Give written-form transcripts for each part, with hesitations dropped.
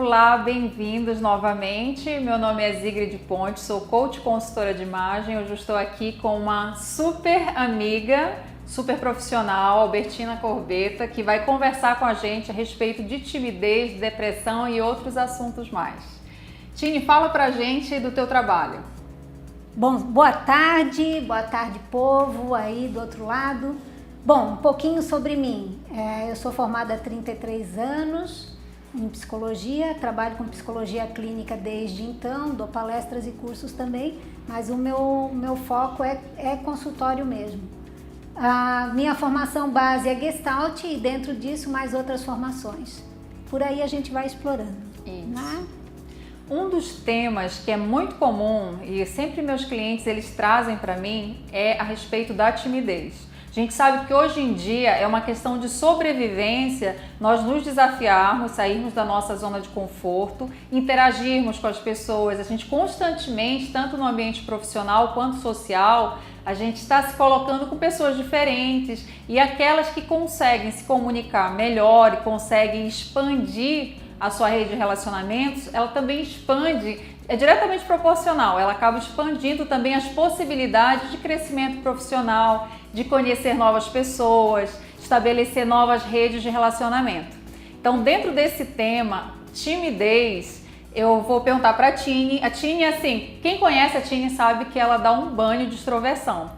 Olá, bem-vindos novamente. Meu nome é Zigrid Ponte, sou coach consultora de imagem. Hoje eu estou aqui com uma super amiga, super profissional, Albertina Corbetta, que vai conversar com a gente a respeito de timidez, depressão e outros assuntos mais. Tini, fala pra gente do teu trabalho. Bom, boa tarde povo aí do outro lado. Bom, um pouquinho sobre mim. Eu sou formada há 33 anos em psicologia, trabalho com psicologia clínica desde então, dou palestras e cursos também, mas o meu foco é consultório mesmo. A minha formação base é Gestalt e dentro disso mais outras formações. Por aí a gente vai explorando. Isso. Né? Um dos temas que é muito comum e sempre meus clientes eles trazem para mim é a respeito da timidez. A gente sabe que hoje em dia é uma questão de sobrevivência, nós nos desafiarmos, sairmos da nossa zona de conforto, interagirmos com as pessoas. A gente constantemente, tanto no ambiente profissional quanto social, a gente está se colocando com pessoas diferentes e aquelas que conseguem se comunicar melhor e conseguem expandir a sua rede de relacionamentos, ela também expande, é diretamente proporcional, ela acaba expandindo também as possibilidades de crescimento profissional, de conhecer novas pessoas, estabelecer novas redes de relacionamento. Então, dentro desse tema, timidez, eu vou perguntar para a Tini, assim, quem conhece a Tini sabe que ela dá um banho de extroversão.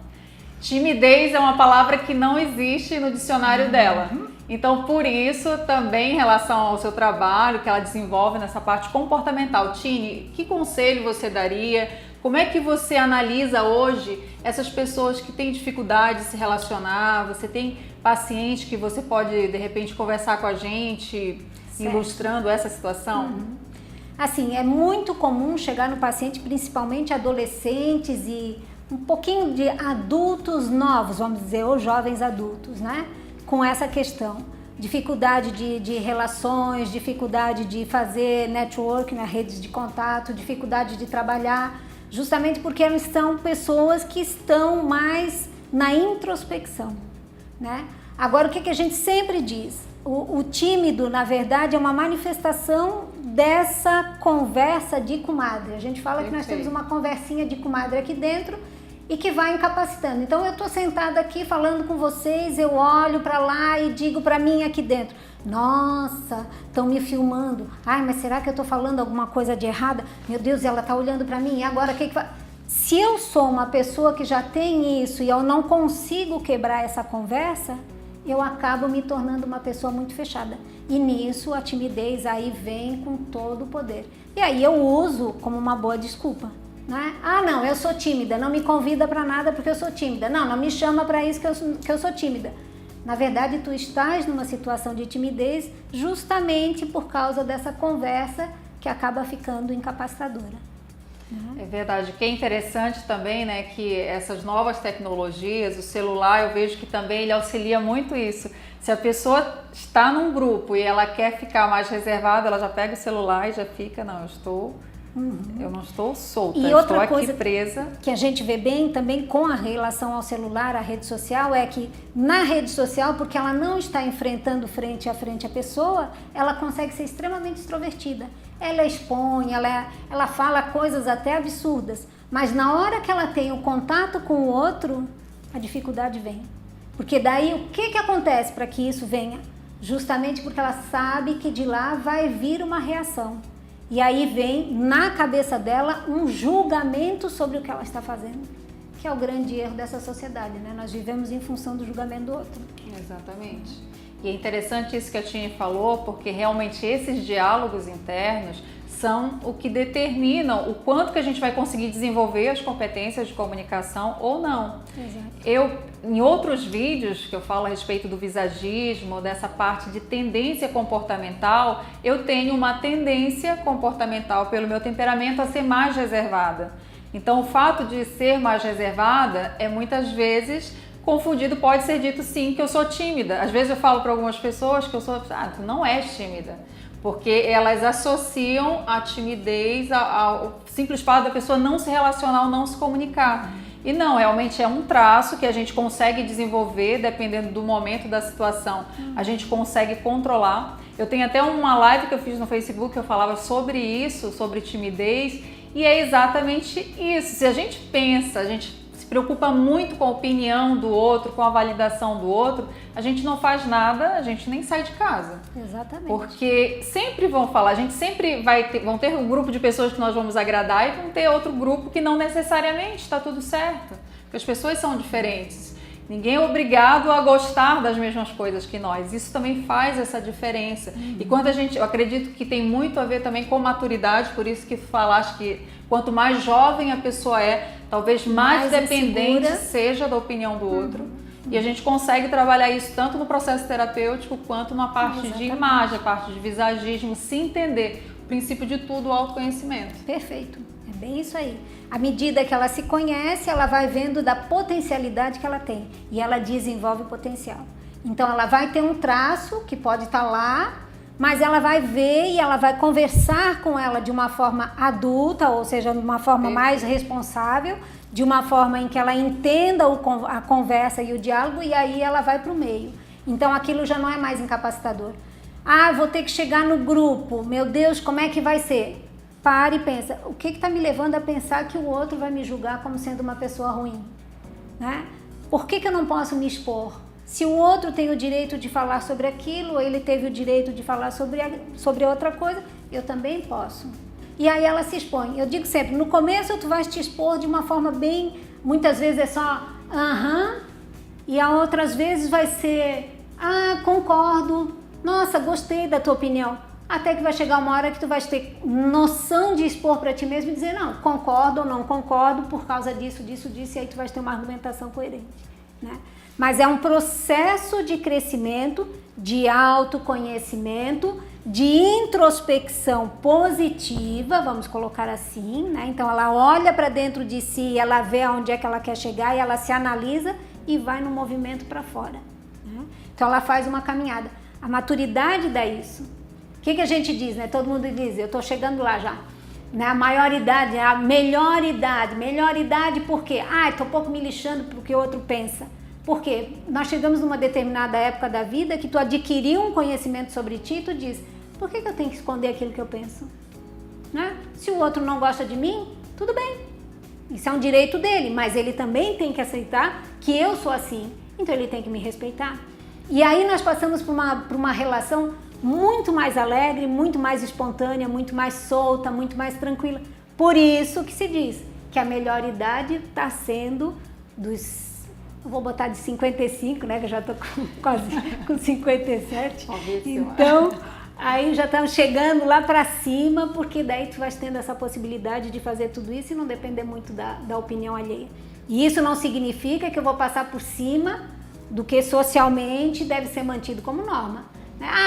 Timidez é uma palavra que não existe no dicionário dela. Então, por isso, também em relação ao seu trabalho que ela desenvolve nessa parte comportamental, Tini, que conselho você daria? Como é que você analisa hoje essas pessoas que têm dificuldade de se relacionar? Você tem paciente que você pode, de repente, conversar com a gente, certo, ilustrando essa situação? Assim, é muito comum chegar no paciente, principalmente adolescentes e um pouquinho de adultos novos, vamos dizer, ou jovens adultos, né? Com essa questão, dificuldade de relações, dificuldade de fazer network nas redes de contato, dificuldade de trabalhar, justamente porque são pessoas que estão mais na introspecção, né? Agora, o que a gente sempre diz? O tímido, na verdade, é uma manifestação dessa conversa de comadre. A gente fala que nós temos uma conversinha de comadre aqui dentro e que vai incapacitando. Então eu estou sentada aqui falando com vocês, eu olho para lá e digo para mim aqui dentro, nossa, estão me filmando, ai, mas será que eu estou falando alguma coisa de errada? Meu Deus, ela está olhando para mim, e agora o que vai... Se eu sou uma pessoa que já tem isso e eu não consigo quebrar essa conversa, eu acabo me tornando uma pessoa muito fechada. E nisso a timidez aí vem com todo o poder. E aí eu uso como uma boa desculpa. Né? Ah, não, eu sou tímida, não me convida para nada porque eu sou tímida. Não me chama para isso que eu sou tímida. Na verdade, tu estás numa situação de timidez justamente por causa dessa conversa que acaba ficando incapacitadora. É verdade. O que é interessante também, né, que essas novas tecnologias, o celular, eu vejo que também ele auxilia muito isso. Se a pessoa está num grupo e ela quer ficar mais reservada, ela já pega o celular e já fica, não, eu não estou solta, e eu outra estou coisa aqui presa. Que a gente vê bem também com a relação ao celular, a rede social, é que na rede social, porque ela não está enfrentando frente a frente a pessoa, ela consegue ser extremamente extrovertida. Ela expõe, ela fala coisas até absurdas, mas na hora que ela tem o contato com o outro, a dificuldade vem. Porque daí o que acontece para que isso venha? Justamente porque ela sabe que de lá vai vir uma reação. E aí vem na cabeça dela um julgamento sobre o que ela está fazendo, que é o grande erro dessa sociedade, né? Nós vivemos em função do julgamento do outro. Exatamente. E é interessante isso que a Tini falou, porque realmente esses diálogos internos são o que determinam o quanto que a gente vai conseguir desenvolver as competências de comunicação ou não. Exato. Em outros vídeos que eu falo a respeito do visagismo, dessa parte de tendência comportamental, eu tenho uma tendência comportamental pelo meu temperamento a ser mais reservada. Então o fato de ser mais reservada é muitas vezes confundido, pode ser dito sim que eu sou tímida. Às vezes eu falo para algumas pessoas que eu sou, tu não és tímida. Porque elas associam a timidez ao simples fato da pessoa não se relacionar ou não se comunicar. E não, realmente é um traço que a gente consegue desenvolver, dependendo do momento da situação, a gente consegue controlar. Eu tenho até uma live que eu fiz no Facebook que eu falava sobre isso, sobre timidez, e é exatamente isso. Se a gente pensa, a gente se preocupa muito com a opinião do outro, com a validação do outro, a gente não faz nada, a gente nem sai de casa. Exatamente. Porque sempre vão falar, a gente sempre vão ter um grupo de pessoas que nós vamos agradar e vão ter outro grupo que não necessariamente está tudo certo. Porque as pessoas são diferentes. Ninguém é obrigado a gostar das mesmas coisas que nós. Isso também faz essa diferença. E quando eu acredito que tem muito a ver também com maturidade, por isso que falaste que quanto mais jovem a pessoa é, talvez mais dependente insegura seja da opinião do outro. E a gente consegue trabalhar isso tanto no processo terapêutico quanto na parte de imagem, a parte de visagismo, se entender. O princípio de tudo, o autoconhecimento. Perfeito, é bem isso aí. À medida que ela se conhece, ela vai vendo da potencialidade que ela tem e ela desenvolve o potencial. Então ela vai ter um traço que pode estar lá, mas ela vai ver e ela vai conversar com ela de uma forma adulta, ou seja, de uma forma mais responsável, de uma forma em que ela entenda a conversa e o diálogo, e aí ela vai para o meio. Então aquilo já não é mais incapacitador. Ah, vou ter que chegar no grupo, meu Deus, como é que vai ser? Para e pensa, o que está me levando a pensar que o outro vai me julgar como sendo uma pessoa ruim? Né? Por que eu não posso me expor? Se o outro tem o direito de falar sobre aquilo, ou ele teve o direito de falar sobre outra coisa, eu também posso. E aí ela se expõe. Eu digo sempre, no começo tu vais te expor de uma forma bem, muitas vezes é só e a outras vezes vai ser, concordo, nossa, gostei da tua opinião. Até que vai chegar uma hora que tu vais ter noção de expor para ti mesmo e dizer, não, concordo ou não concordo por causa disso, e aí tu vais ter uma argumentação coerente, né? Mas é um processo de crescimento, de autoconhecimento, de introspecção positiva, vamos colocar assim, né? Então ela olha para dentro de si, ela vê aonde é que ela quer chegar e ela se analisa e vai no movimento para fora, né? Então ela faz uma caminhada. A maturidade dá isso. O que a gente diz, né? Todo mundo diz, eu estou chegando lá já. Né? A maior idade, a melhor idade por quê? Estou um pouco me lixando para o que o outro pensa. Por quê? Nós chegamos numa determinada época da vida que tu adquiriu um conhecimento sobre ti e tu diz, por que eu tenho que esconder aquilo que eu penso? Né? Se o outro não gosta de mim, tudo bem. Isso é um direito dele, mas ele também tem que aceitar que eu sou assim. Então ele tem que me respeitar. E aí nós passamos por uma relação muito mais alegre, muito mais espontânea, muito mais solta, muito mais tranquila. Por isso que se diz que a melhor idade está sendo eu vou botar de 55, né, que eu já estou quase com 57. Então, aí já estamos chegando lá para cima, porque daí tu vais tendo essa possibilidade de fazer tudo isso e não depender muito da opinião alheia. E isso não significa que eu vou passar por cima do que socialmente deve ser mantido como norma.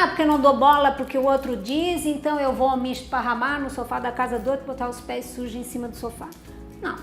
Porque eu não dou bola porque o outro diz, então eu vou me esparramar no sofá da casa do outro e botar os pés sujos em cima do sofá. Não.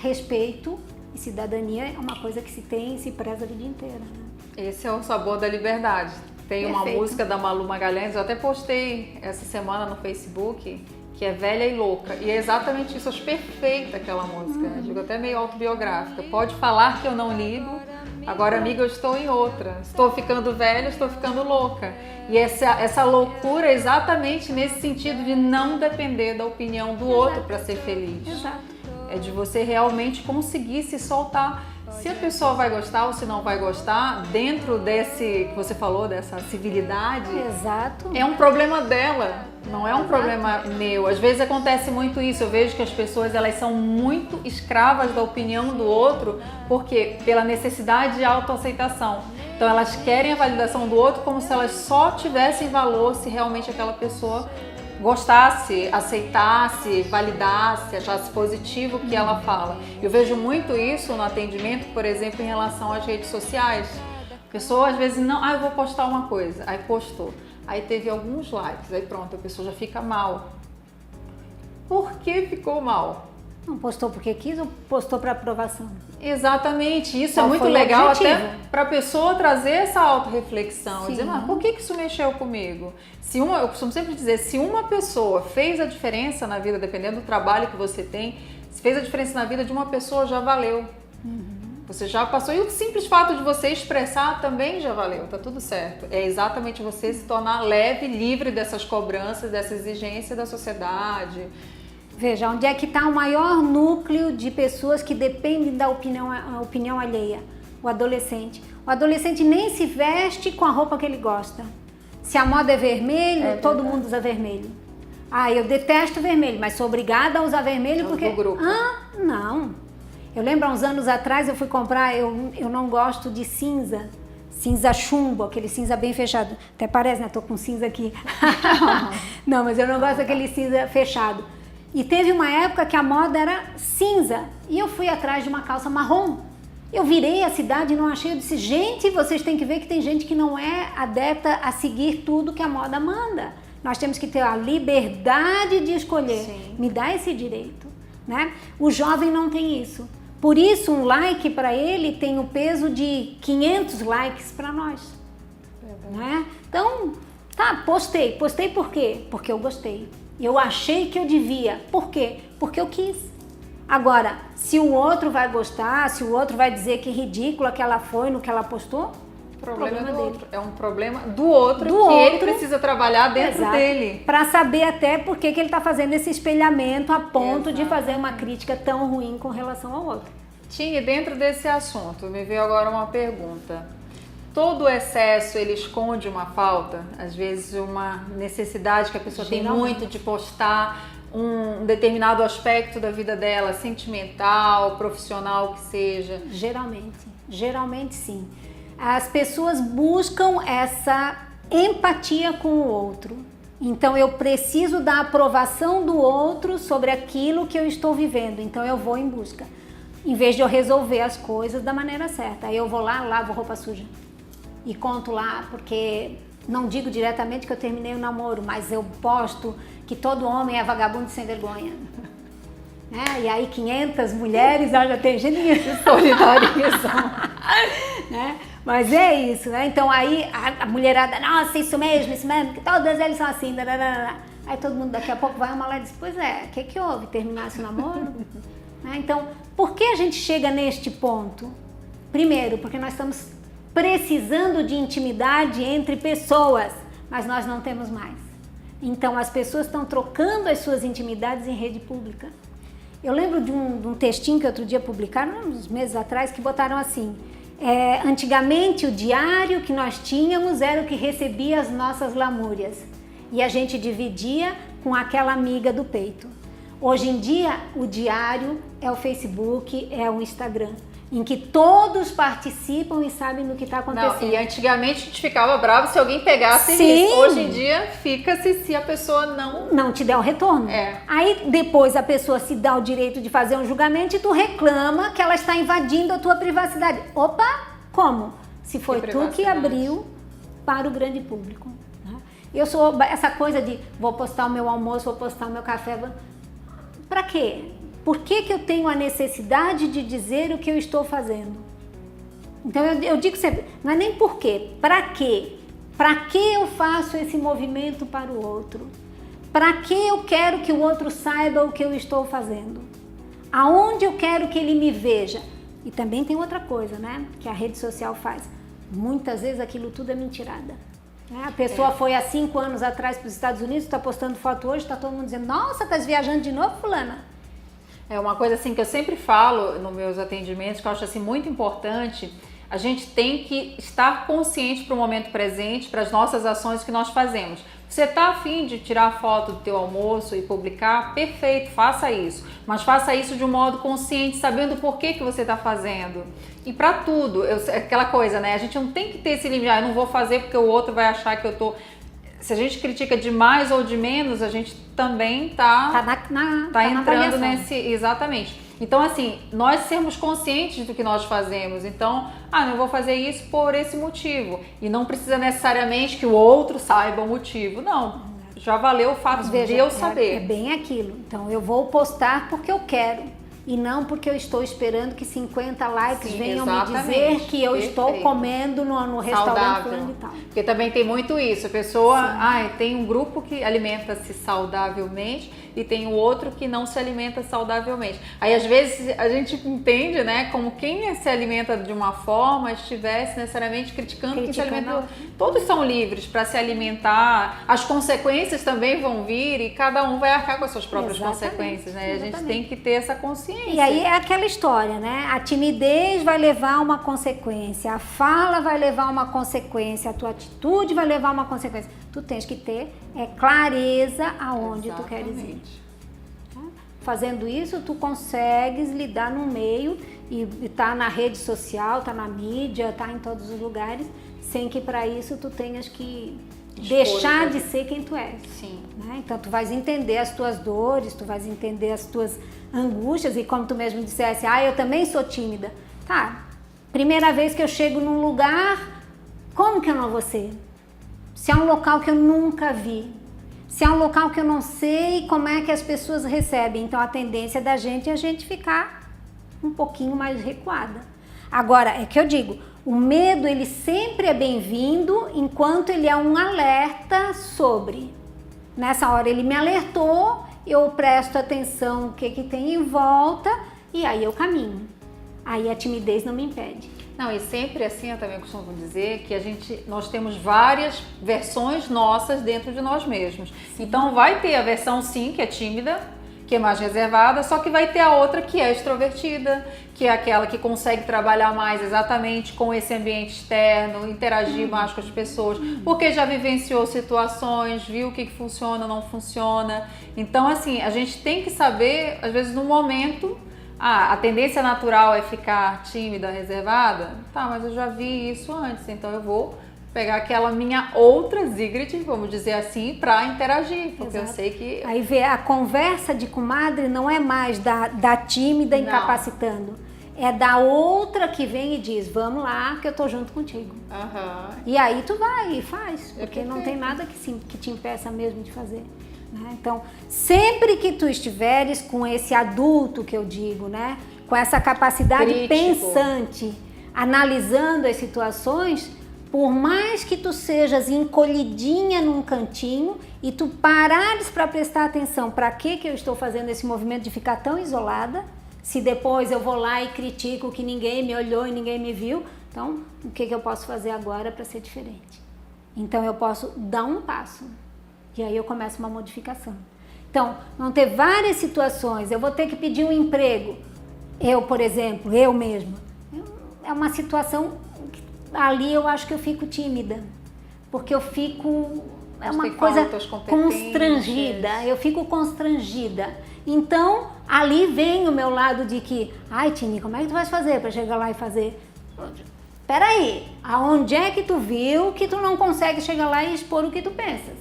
Respeito e cidadania é uma coisa que se tem e se preza a vida inteira. Né? Esse é o sabor da liberdade. Tem uma música da Malu Magalhães, eu até postei essa semana no Facebook, que é Velha e Louca. E é exatamente isso, eu acho perfeita aquela música. Eu digo até meio autobiográfica. Pode falar que eu não ligo. Agora, amiga, eu estou em outra. Estou ficando velha, estou ficando louca. E essa loucura é exatamente nesse sentido de não depender da opinião do outro para ser feliz. Exato. É de você realmente conseguir se soltar. Se a pessoa vai gostar ou se não vai gostar, dentro desse que você falou, dessa civilidade, exato, é um problema dela, não é um problema meu. Às vezes acontece muito isso, eu vejo que as pessoas elas são muito escravas da opinião do outro, porque pela necessidade de autoaceitação. Então elas querem a validação do outro como se elas só tivessem valor se realmente aquela pessoa gostasse, aceitasse, validasse, achasse positivo o que ela fala. Eu vejo muito isso no atendimento, por exemplo, em relação às redes sociais. A pessoa às vezes não, eu vou postar uma coisa, aí postou, aí teve alguns likes, aí pronto, a pessoa já fica mal. Por que ficou mal? Não postou porque quis ou postou para aprovação? Exatamente, isso é muito legal até para a pessoa trazer essa autorreflexão, dizer, por que isso mexeu comigo? Eu costumo sempre dizer, se uma pessoa fez a diferença na vida, dependendo do trabalho que você tem, se fez a diferença na vida de uma pessoa, já valeu. Você já passou, e o simples fato de você expressar também já valeu, tá tudo certo. É exatamente você se tornar leve, livre dessas cobranças, dessa exigência da sociedade. Veja, onde é que está o maior núcleo de pessoas que dependem da opinião alheia? O adolescente. O adolescente nem se veste com a roupa que ele gosta. Se a moda é vermelho, todo mundo usa vermelho. Ah, eu detesto vermelho, mas sou obrigada a usar vermelho porque... Não. Eu lembro há uns anos atrás eu fui comprar, eu não gosto de cinza chumbo, aquele cinza bem fechado. Até parece, né? Tô com cinza aqui. Não, mas eu não gosto daquele cinza fechado. E teve uma época que a moda era cinza e eu fui atrás de uma calça marrom. Eu virei a cidade e não achei, eu disse, gente, vocês têm que ver que tem gente que não é adepta a seguir tudo que a moda manda. Nós temos que ter a liberdade de escolher. Sim. Me dá esse direito, né? O jovem não tem isso. Por isso, um like para ele tem o peso de 500 likes para nós. Né? Então, tá, postei. Postei por quê? Porque eu gostei. Eu achei que eu devia. Por quê? Porque eu quis. Agora, se o outro vai gostar, se o outro vai dizer que ridícula que ela foi no que ela postou, problema do outro. É um problema do outro ele precisa trabalhar dentro dele. Para saber até por que ele está fazendo esse espelhamento a ponto de fazer uma crítica tão ruim com relação ao outro. Tinha, dentro desse assunto, me veio agora uma pergunta. Todo excesso, ele esconde uma falta? Às vezes uma necessidade que a pessoa tem muito de postar um determinado aspecto da vida dela, sentimental, profissional, que seja. Geralmente sim. As pessoas buscam essa empatia com o outro. Então eu preciso da aprovação do outro sobre aquilo que eu estou vivendo. Então eu vou em busca. Em vez de eu resolver as coisas da maneira certa. Aí eu vou lá, lavo roupa suja. E conto lá, porque não digo diretamente que eu terminei o namoro, mas eu posto que todo homem é vagabundo sem vergonha. E aí 500 mulheres, já tem gente que se solidarizam. Né? Mas é isso, né? Então aí a mulherada, nossa, isso mesmo, que todas eles são assim. Aí todo mundo daqui a pouco vai uma lá e diz, pois é, o que houve? Terminasse o namoro? Então, por que a gente chega neste ponto? Primeiro, porque nós estamos precisando de intimidade entre pessoas, mas nós não temos mais. Então as pessoas estão trocando as suas intimidades em rede pública. Eu lembro de um textinho que outro dia publicaram, uns meses atrás, que botaram assim, antigamente o diário que nós tínhamos era o que recebia as nossas lamúrias e a gente dividia com aquela amiga do peito. Hoje em dia o diário é o Facebook, é o Instagram, em que todos participam e sabem do que está acontecendo. Não, e antigamente a gente ficava bravo se alguém pegasse isso. Hoje em dia fica-se se a pessoa não te der o retorno. Aí depois a pessoa se dá o direito de fazer um julgamento e tu reclama que ela está invadindo a tua privacidade. Opa, como? Se foi tu que abriu para o grande público. Né? Eu sou essa coisa de vou postar o meu almoço, vou postar o meu café. Para quê? Por que eu tenho a necessidade de dizer o que eu estou fazendo? Então eu digo sempre, não é nem por quê, para quê? Para que eu faço esse movimento para o outro? Para que eu quero que o outro saiba o que eu estou fazendo? Aonde eu quero que ele me veja? E também tem outra coisa, né? Que a rede social faz. Muitas vezes aquilo tudo é mentirada. A pessoa foi há 5 anos atrás para os Estados Unidos, está postando foto hoje, está todo mundo dizendo, nossa, estás viajando de novo, fulana? É uma coisa assim que eu sempre falo nos meus atendimentos, que eu acho assim muito importante. A gente tem que estar consciente para o momento presente, para as nossas ações que nós fazemos. Você está a fim de tirar foto do teu almoço e publicar? Perfeito, faça isso. Mas faça isso de um modo consciente, sabendo por que você está fazendo. E para tudo, aquela coisa, né? A gente não tem que ter esse limite, eu não vou fazer porque o outro vai achar que eu tô... Se a gente critica de mais ou de menos, a gente também tá entrando nesse... Exatamente. Então, assim, nós sermos conscientes do que nós fazemos. Então, não vou fazer isso por esse motivo. E não precisa necessariamente que o outro saiba o motivo. Não, já valeu o fato de eu saber. É bem aquilo. Então, eu vou postar porque eu quero. E não porque eu estou esperando que 50 likes venham me dizer que eu estou comendo no restaurante fulano e tal. Porque também tem muito isso. A pessoa tem um grupo que alimenta-se saudavelmente e tem o outro que não se alimenta saudavelmente. Aí às vezes a gente entende, né, como quem se alimenta de uma forma estivesse necessariamente criticando quem se alimenta. Todos são livres para se alimentar, as consequências também vão vir e cada um vai arcar com as suas próprias consequências, né? A gente tem que ter essa consciência. E aí é aquela história, né? A timidez vai levar a uma consequência, a fala vai levar a uma consequência, a tua atitude vai levar a uma consequência. Tu tens que ter clareza aonde tu queres ir. Fazendo isso, tu consegues lidar no meio e tá na rede social, tá na mídia, tá em todos os lugares, sem que para isso tu tenhas que deixar de ser quem tu és. Sim. Né? Então tu vais entender as tuas dores, tu vais entender as tuas angústias e como tu mesmo dissesse, eu também sou tímida. Tá, primeira vez que eu chego num lugar, como que eu não vou ser? Se é um local que eu nunca vi, se é um local que eu não sei como é que as pessoas recebem, então a tendência da gente é a gente ficar um pouquinho mais recuada. Agora, é que eu digo, o medo ele sempre é bem-vindo enquanto ele é um alerta sobre. Nessa hora ele me alertou, eu presto atenção no que tem em volta e aí eu caminho. Aí a timidez não me impede. Não, e sempre assim, eu também costumo dizer que nós temos várias versões nossas dentro de nós mesmos. Então vai ter a versão sim, que é tímida, que é mais reservada, só que vai ter a outra que é extrovertida, que é aquela que consegue trabalhar mais exatamente com esse ambiente externo, interagir mais com as pessoas, porque já vivenciou situações, viu o que funciona, não funciona. Então, assim, a gente tem que saber, às vezes, no momento, a tendência natural é ficar tímida, reservada? Tá, mas eu já vi isso antes, então eu vou pegar aquela minha outra Sigrid, vamos dizer assim, para interagir, porque eu sei que... Aí vê, a conversa de comadre não é mais da tímida incapacitando, é da outra que vem e diz, vamos lá que eu tô junto contigo. E aí tu vai e faz, porque não tem nada que te impeça mesmo de fazer. Né? Então, sempre que tu estiveres com esse adulto que eu digo, né, com essa capacidade pensante, analisando as situações, por mais que tu sejas encolhidinha num cantinho e tu parares para prestar atenção para que eu estou fazendo esse movimento de ficar tão isolada, se depois eu vou lá e critico que ninguém me olhou e ninguém me viu, então o que eu posso fazer agora para ser diferente? Então eu posso dar um passo e aí eu começo uma modificação. Então, vão ter várias situações, eu vou ter que pedir um emprego, eu, por exemplo, eu mesma, é uma situação... Ali eu acho que eu fico tímida, porque eu fico, é uma coisa constrangida, eu fico constrangida. Então, ali vem o meu lado de que, Tini, como é que tu vais fazer para chegar lá e fazer? Peraí, aonde é que tu viu que tu não consegue chegar lá e expor o que tu pensas?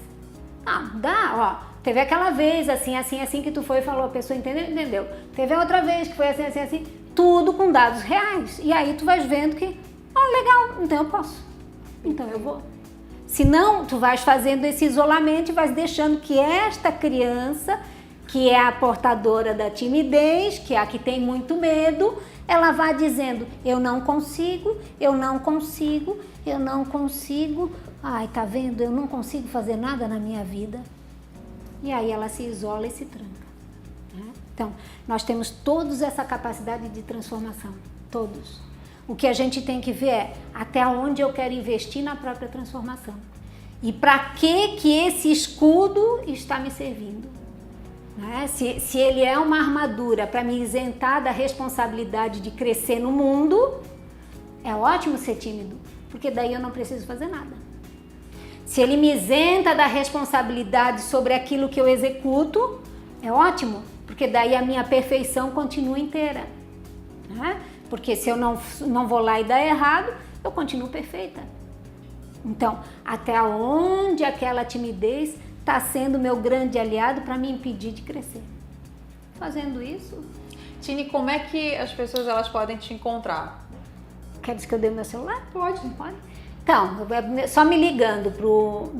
Dá, teve aquela vez assim que tu foi e falou, a pessoa entendeu. Teve a outra vez que foi assim, tudo com dados reais. E aí tu vais vendo que, legal, então eu posso, então eu vou. Senão, tu vais fazendo esse isolamento e vais deixando que esta criança, que é a portadora da timidez, que é a que tem muito medo, ela vá dizendo, eu não consigo, eu não consigo, eu não consigo, tá vendo, eu não consigo fazer nada na minha vida. E aí ela se isola e se tranca. Né? Então, nós temos todos essa capacidade de transformação, todos. O que a gente tem que ver é até onde eu quero investir na própria transformação. E para que esse escudo está me servindo. Né? Se ele é uma armadura para me isentar da responsabilidade de crescer no mundo, é ótimo ser tímido, porque daí eu não preciso fazer nada. Se ele me isenta da responsabilidade sobre aquilo que eu executo, é ótimo, porque daí a minha perfeição continua inteira. Né? Porque se eu não vou lá e dar errado, eu continuo perfeita. Então, até onde aquela timidez está sendo meu grande aliado para me impedir de crescer? Fazendo isso... Tini, como é que as pessoas elas podem te encontrar? Queres que eu dê meu celular? Pode. Então, só me ligando para o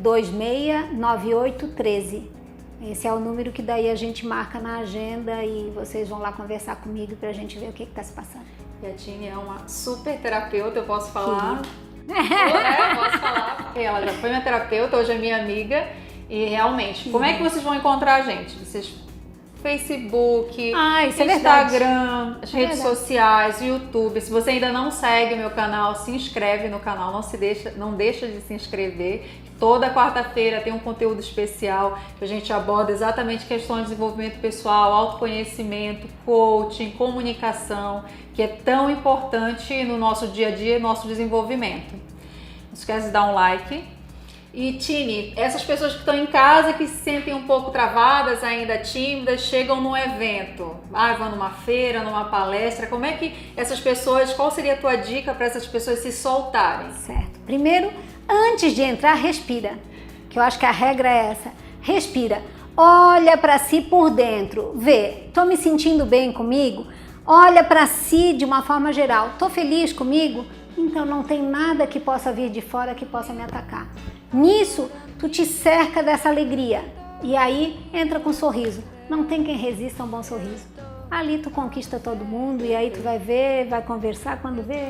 999-269813. Esse é o número que daí a gente marca na agenda e vocês vão lá conversar comigo pra gente ver o que está se passando. E a Tini é uma super terapeuta, eu posso falar? Posso falar, porque ela já foi minha terapeuta, hoje é minha amiga. E realmente, como é que vocês vão encontrar a gente? Facebook, isso Instagram, é as redes sociais, YouTube. Se você ainda não segue o meu canal, se inscreve no canal, não deixa de se inscrever. Toda quarta-feira tem um conteúdo especial que a gente aborda exatamente questões de desenvolvimento pessoal, autoconhecimento, coaching, comunicação, que é tão importante no nosso dia a dia, no nosso desenvolvimento. Não esquece de dar um like. E Tini, essas pessoas que estão em casa, que se sentem um pouco travadas, ainda tímidas, chegam num evento, vão numa feira, numa palestra, como é que essas pessoas, qual seria a tua dica para essas pessoas se soltarem? Certo. Primeiro, antes de entrar, respira, que eu acho que a regra é essa. Respira, olha para si por dentro, vê, tô me sentindo bem comigo? Olha para si de uma forma geral, tô feliz comigo? Então não tem nada que possa vir de fora que possa me atacar. Nisso, tu te cerca dessa alegria e aí entra com um sorriso. Não tem quem resista a um bom sorriso. Ali tu conquista todo mundo e aí tu vai ver, vai conversar, quando vê,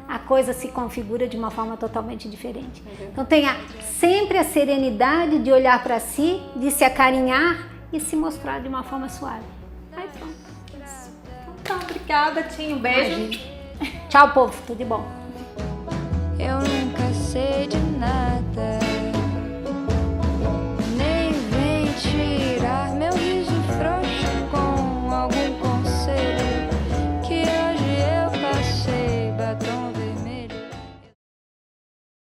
a coisa se configura de uma forma totalmente diferente. Então tenha sempre a serenidade de olhar para si, de se acarinhar e se mostrar de uma forma suave. Aí pronto. Então, obrigada, Tini. Um beijo. Imagina. Tchau, povo. Tudo de bom. Eu nunca sei de nada.